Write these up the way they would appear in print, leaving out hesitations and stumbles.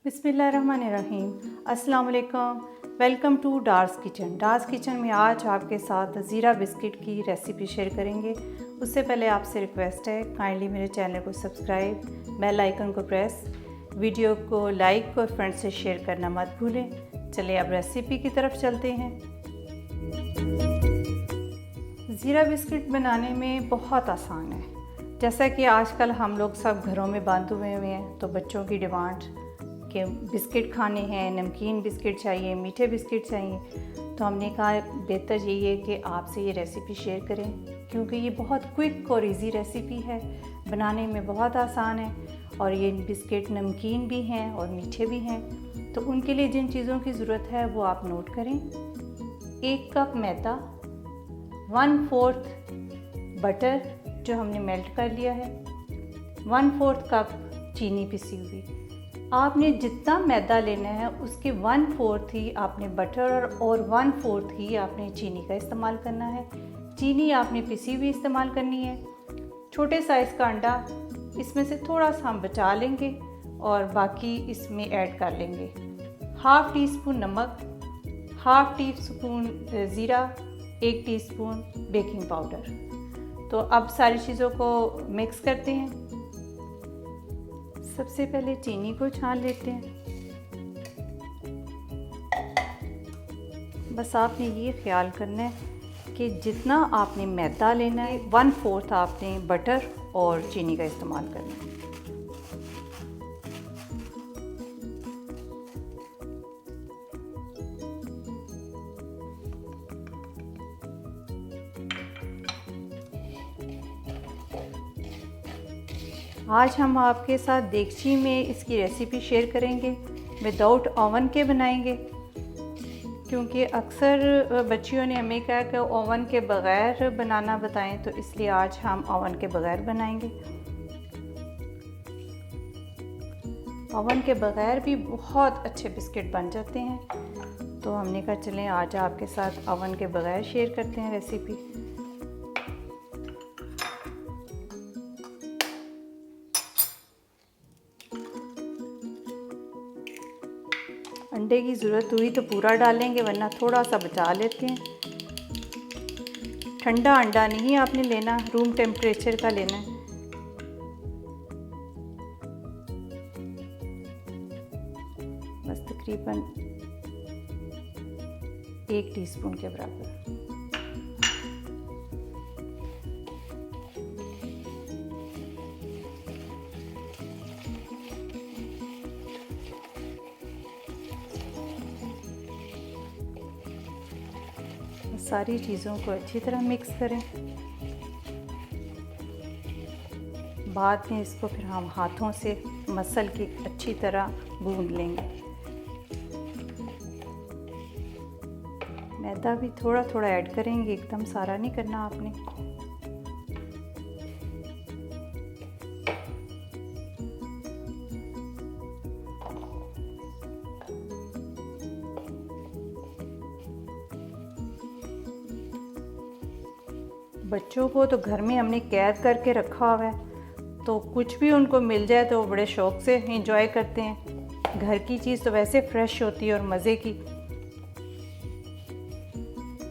बिस्मिल्लाहिर्रहमानिर्रहीम। अस्सलाम वालेकुम। Welcome to Dar's kitchen. Dar's kitchen में आज आपके साथ ज़ीरा बिस्किट की रेसिपी शेयर करेंगे। उससे पहले आपसे रिक्वेस्ट है, काइंडली मेरे चैनल को सब्सक्राइब, बेल आइकन को प्रेस, वीडियो को लाइक और फ्रेंड से शेयर करना मत भूलें। चलिए अब रेसिपी की तरफ चलते हैं। ज़ीरा बिस्किट बनाने में बहुत आसान है। जैसा कि आजकल हम लोग सब घरों में बंद हुए हैं, तो बच्चों की डिमांड कि बिस्किट खाने हैं, नमकीन बिस्किट चाहिए, मीठे बिस्किट चाहिए, तो हमने कहा बेहतर यही है कि आपसे ये रेसिपी शेयर करें, क्योंकि ये बहुत क्विक और इजी रेसिपी है, बनाने में बहुत आसान है और ये बिस्किट नमकीन भी हैं और मीठे भी हैं। तो उनके लिए जिन चीज़ों की ज़रूरत है वो आप नोट करें। 1 कप मैदा, 1/4 बटर जो हमने मेल्ट कर लिया है, 1/4 कप चीनी पिसी हुई। आपने जितना मैदा लेना है उसके 1/4 ही आपने बटर और 1/4 ही आपने चीनी का इस्तेमाल करना है। चीनी आपने पिसी हुई इस्तेमाल करनी है। छोटे साइज़ का अंडा, इसमें से थोड़ा सा हम बचा लेंगे और बाकी इसमें ऐड कर लेंगे। 1/2 टीस्पून नमक, 1/2 टीस्पून ज़ीरा, 1 टीस्पून बेकिंग पाउडर। तो अब सारी चीज़ों को मिक्स करते हैं। सबसे पहले चीनी को छान लेते हैं। बस आपने ये ख्याल करना है कि जितना आपने मैदा लेना है 1/4 आपने बटर और चीनी का इस्तेमाल करना है। आज हम आपके साथ देगची में इसकी रेसिपी शेयर करेंगे, विदाउट ओवन के बनाएंगे, क्योंकि अक्सर बच्चियों ने हमें कहा कि ओवन के बग़ैर बनाना बताएं, तो इसलिए आज हम ओवन के बग़ैर बनाएंगे। ओवन के बग़ैर भी बहुत अच्छे बिस्किट बन जाते हैं, तो हमने कहा चलें आज आपके साथ ओवन के बग़ैर शेयर करते हैं रेसिपी। अंडे की ज़रूरत हुई तो पूरा डालेंगे, वरना थोड़ा सा बचा लेते हैं। ठंडा अंडा नहीं आपने लेना, रूम टेम्परेचर का लेना है। बस तकरीबन 1 टीस्पून के बराबर। सारी चीज़ों को अच्छी तरह मिक्स करें। बाद में इसको फिर हम हाथों से मसल के अच्छी तरह गूंद लेंगे। मैदा भी थोड़ा थोड़ा ऐड करेंगे, एकदम सारा नहीं करना आपने। बच्चों को तो घर में हमने कैद करके रखा हुआ है, तो कुछ भी उनको मिल जाए तो वो बड़े शौक़ से एंजॉय करते हैं। घर की चीज़ तो वैसे फ्रेश होती है और मज़े की,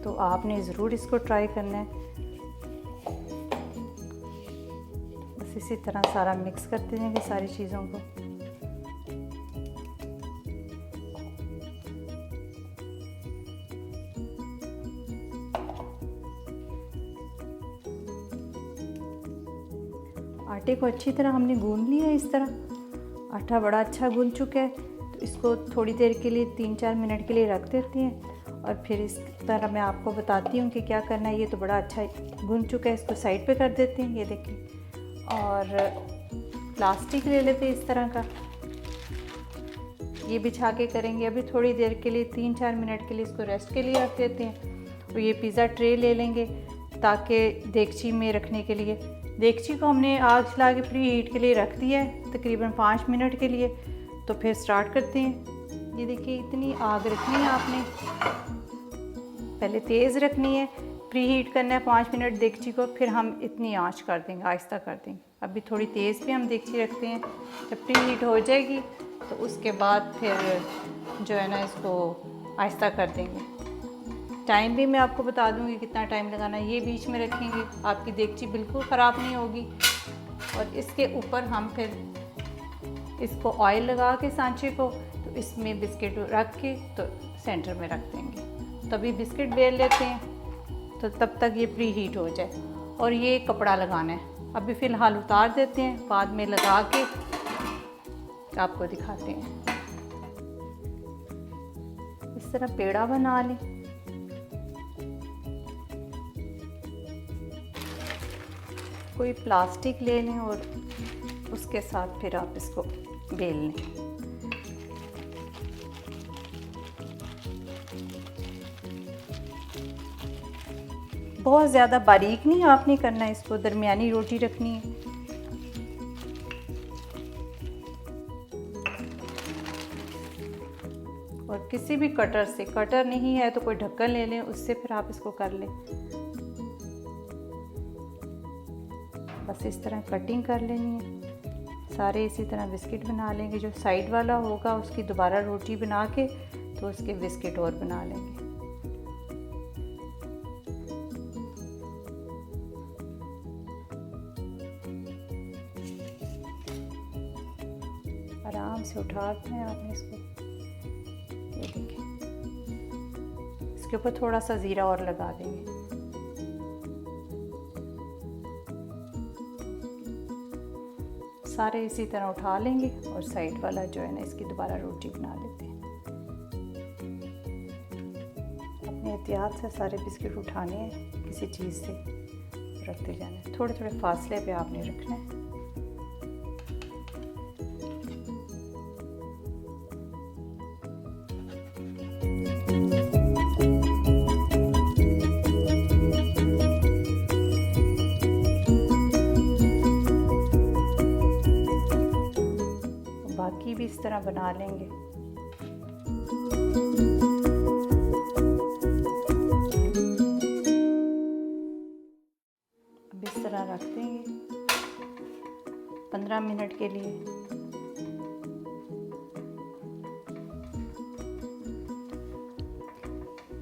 तो आपने ज़रूर इसको ट्राई करना है। बस इसी तरह सारा मिक्स करते जाएंगे सारी चीज़ों को। आटे को अच्छी तरह हमने गूंद लिया है। इस तरह आटा बड़ा अच्छा गूंद चुका है, तो इसको थोड़ी देर के लिए 3-4 मिनट के लिए रख देते हैं और फिर इस तरह मैं आपको बताती हूँ कि क्या करना है। ये तो बड़ा अच्छा गूंद चुका है, इसको साइड पे कर देते हैं। ये देखिए, और प्लास्टिक ले लेते हैं इस तरह का, ये बिछा के करेंगे। अभी थोड़ी देर के लिए 3-4 मिनट के लिए इसको रेस्ट के लिए रख देते हैं। और ये पिज़्ज़ा ट्रे ले लेंगे ताकि देगची में रखने के लिए। देगची को हमने आग जला के प्री हीट के लिए रख दिया है तकरीबन 5 मिनट के लिए। तो फिर स्टार्ट करते हैं। ये देखिए, इतनी आग रखनी है आपने, पहले तेज़ रखनी है, प्री हीट करना है 5 मिनट देगची को, फिर हम इतनी आंच कर देंगे, आहिस्ता कर देंगे। अभी थोड़ी तेज़ पे हम देगची रखते हैं। जब प्री हीट हो जाएगी तो उसके बाद फिर जो है ना इसको आहिस्ता कर देंगे। टाइम भी मैं आपको बता दूंगी कितना टाइम लगाना है। ये बीच में रखेंगे, आपकी देगची बिल्कुल ख़राब नहीं होगी। और इसके ऊपर हम फिर इसको ऑयल लगा के सांचे को, तो इसमें बिस्किट रख के तो सेंटर में रख देंगे। तभी बिस्किट बेल लेते हैं, तो तब तक ये प्री हीट हो जाए। और ये कपड़ा लगाना है, अभी फ़िलहाल उतार देते हैं, बाद में लगा के आपको दिखाते हैं। इस तरह पेड़ा बना लें। कोई प्लास्टिक ले लें और उसके साथ फिर आप इसको बेल लें। बहुत ज़्यादा बारीक नहीं आपने करना है इसको, दरमियानी रोटी रखनी है। और किसी भी कटर से, कटर नहीं है तो कोई ढक्कन ले लें, उससे फिर आप इसको कर लें। बस इस तरह कटिंग कर लेनी है। सारे इसी तरह बिस्किट बना लेंगे। जो साइड वाला होगा उसकी दोबारा रोटी बना के तो उसके बिस्किट और बना लेंगे। आराम से उठाते हैं आपने इसको। ये देखिए, इसके ऊपर थोड़ा सा ज़ीरा और लगा देंगे। सारे इसी तरह उठा लेंगे और साइड वाला जो है ना इसकी दोबारा रोटी बना लेते हैं। अपने एहतियात से सारे बिस्किट उठाने हैं, किसी चीज़ से रखते जाना है। थोड़े थोड़े फासले पे आपने रखना है। बाकी भी इस तरह बना लेंगे। अब इस तरह रख देंगे 15 मिनट के लिए।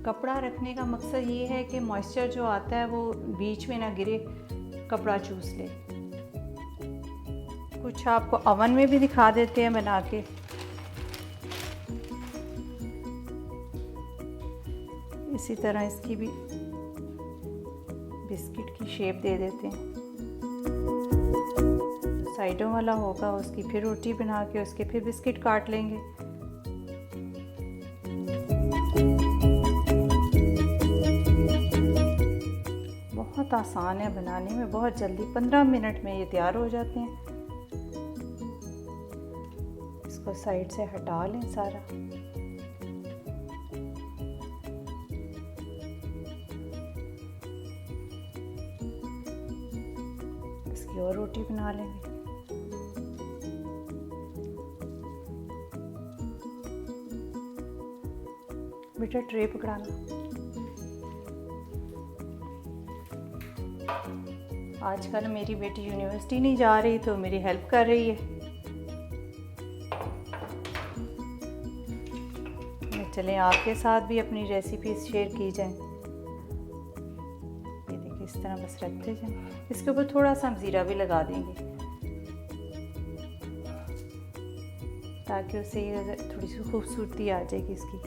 कपड़ा रखने का मकसद ये है कि मॉइस्चर जो आता है वो बीच में ना गिरे, कपड़ा चूस ले। कुछ आपको ओवन में भी दिखा देते हैं बना के। इसी तरह इसकी भी बिस्किट की शेप दे देते हैं। साइडों वाला होगा उसकी फिर रोटी बना के उसके फिर बिस्किट काट लेंगे। बहुत आसान है बनाने में, बहुत जल्दी 15 मिनट में ये तैयार हो जाते हैं। इसको साइड से हटा लें सारा। इसकी और रोटी बना लेंगे। बेटा ट्रे पकड़ाना। आजकल मेरी बेटी यूनिवर्सिटी नहीं जा रही तो मेरी हेल्प कर रही है। चलें आपके साथ भी अपनी रेसिपीज शेयर की जाए। ये देखिए इस तरह बस रखते जाएं। इसके ऊपर थोड़ा सा हम ज़ीरा भी लगा देंगे ताकि उससे थोड़ी सी खूबसूरती आ जाएगी इसकी।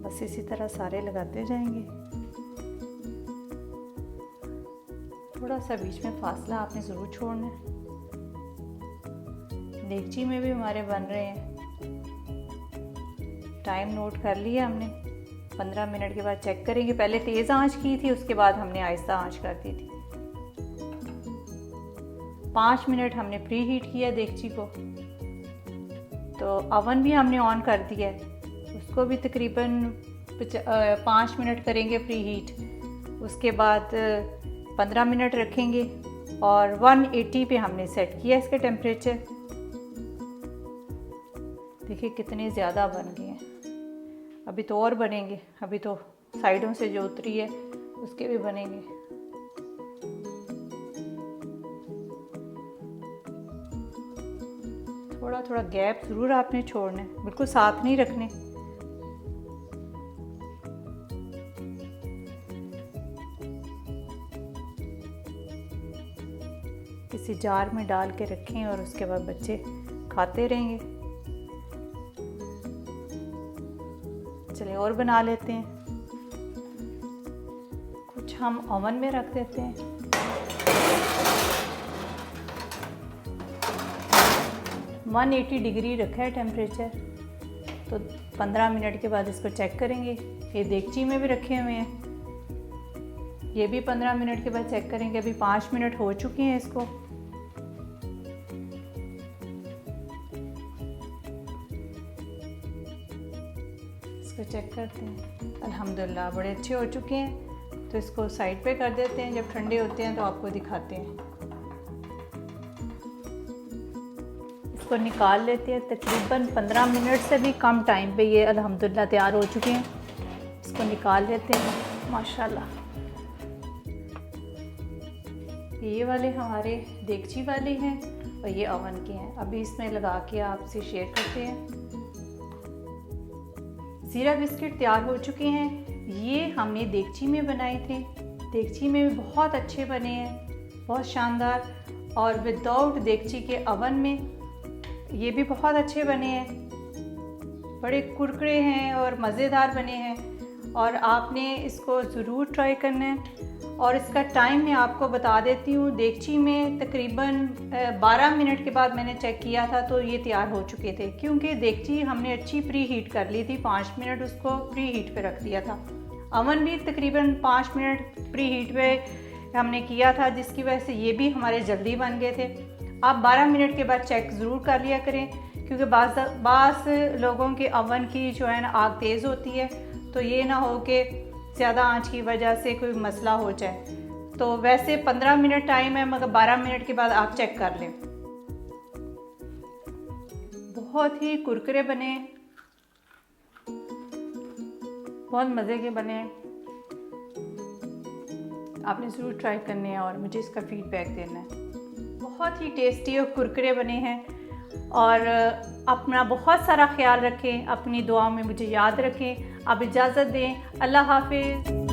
बस इसी तरह सारे लगाते जाएंगे। थोड़ा सा बीच में फासला आपने ज़रूर छोड़ना है। देगची में भी हमारे बन रहे हैं। टाइम नोट कर लिया हमने। 15 मिनट के बाद चेक करेंगे। पहले तेज़ आंच की थी, उसके बाद हमने आहिस्ता आंच कर दी थी। 5 मिनट हमने प्री हीट किया देगची को। तो अवन भी हमने ऑन कर दिया है, उसको भी तकरीबन 5 मिनट करेंगे प्री हीट। उसके बाद 15 मिनट रखेंगे और 180 पे हमने सेट किया इसके टेम्परेचर। देखिए कितने ज़्यादा बन गए हैं। अभी तो और बनेंगे, अभी तो साइडों से जो उतरी है उसके भी बनेंगे। थोड़ा गैप ज़रूर आपने छोड़ना है, बिल्कुल साथ नहीं रखने। किसी जार में डाल के रखें और उसके बाद बच्चे खाते रहेंगे। चलिए और बना लेते हैं। कुछ हम ओवन में रख देते हैं। वन 180 डिग्री रखा है टेम्परेचर। तो 15 मिनट के बाद इसको चेक करेंगे। ये देगची में भी रखे हुए हैं, ये भी 15 मिनट के बाद चेक करेंगे। अभी 5 मिनट हो चुके हैं इसको। इसको चेक करते हैं। अल्हम्दुलिल्लाह बड़े अच्छे हो चुके हैं। तो इसको साइड पे कर देते हैं, जब ठंडे होते हैं तो आपको दिखाते हैं। इसको निकाल लेते हैं। तकरीबन 15 मिनट से भी कम टाइम पे ये अल्हम्दुलिल्लाह तैयार हो चुके हैं। इसको निकाल लेते हैं। माशाल्लाह ये वाले हमारे देगची वाले हैं और ये ओवन के हैं। अभी इसमें लगा के आपसे शेयर करते हैं। ज़ीरा बिस्किट तैयार हो चुके हैं। ये हमने देगची में बनाए थे। देगची में भी बहुत अच्छे बने हैं, बहुत शानदार। और विदाउट देगची के ओवन में ये भी बहुत अच्छे बने हैं। बड़े कुरकुरे हैं और मज़ेदार बने हैं और आपने इसको ज़रूर ट्राई करना है। और इसका टाइम मैं आपको बता देती हूँ। देगची में तकरीबन 12 मिनट के बाद मैंने चेक किया था तो ये तैयार हो चुके थे, क्योंकि देगची हमने अच्छी प्री हीट कर ली थी। 5 मिनट उसको प्री हीट पे रख दिया था। ओवन भी तकरीबन 5 मिनट प्री हीट पे हमने किया था, जिसकी वजह से ये भी हमारे जल्दी बन गए थे। आप 12 मिनट के बाद चेक ज़रूर कर लिया करें, क्योंकि बाज़ लोगों के ओवन की जो है ना आग तेज़ होती है, तो ये ना हो कि ज़्यादा आंच की वजह से कोई मसला हो जाए। तो वैसे 15 मिनट टाइम है, मगर 12 मिनट के बाद आप चेक कर लें। बहुत ही कुरकुरे बने, बहुत मज़े के बने। आपने ज़रूर ट्राई करने हैं और मुझे इसका फीडबैक देना है। बहुत ही टेस्टी और कुरकुरे बने हैं। और अपना बहुत सारा ख्याल रखें, अपनी दुआओं में मुझे याद रखें। आप इजाज़त दें। अल्लाह हाफ़िज़।